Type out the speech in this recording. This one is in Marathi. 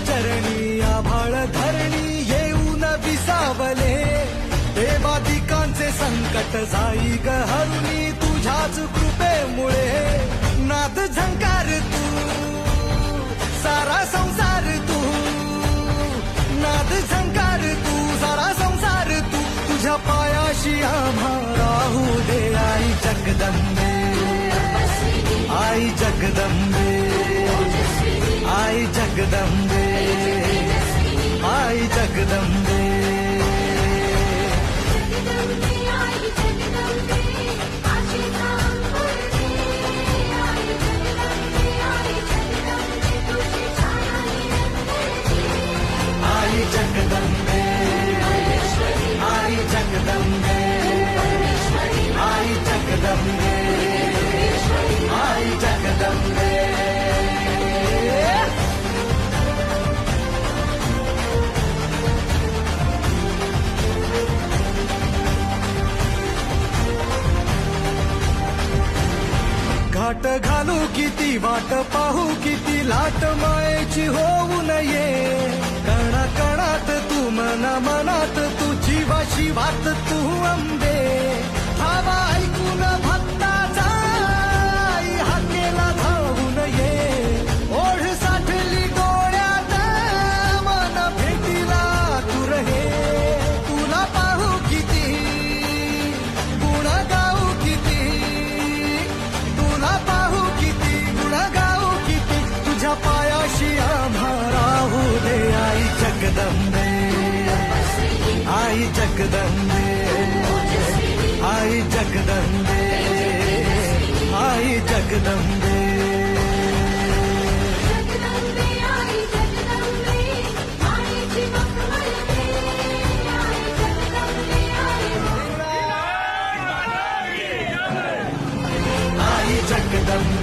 चरणी आभाळ धरणी येऊन विसावले देवादिकांचे संकट जाई ग हरुणी तुझ्याच कृपेमुळे नाद झंकार तू सारा संसार तू नाद झंकार तू सारा संसार तू तुझ्या पायाशी आम्हा राहू दे आई जगदंबे आई जगदंबे आई जगदंबे आई जगदंबे आई जगदंबे आई जगदंबे आई जगदंबे आई जगदंबे घाट घालू किती वाट पाहू किती लाट मायेची होऊ नये कणा कणात तू मना मनात तू जीवाशी वात तू अंबे धावा ऐकून भक्ताचा आई हाकेला धावून ये ओढ साठली डोळ्यात मन भेटीला तू रहे तुला पाहू किती गुण गाऊ किती तुला पाहू किती गुण गाऊ किती तुझ्या पायाशी आम्हा राहू दे आई जगदंबे आई जगदंबे आई जगदंबे आई जगदंबे आई जगदंबे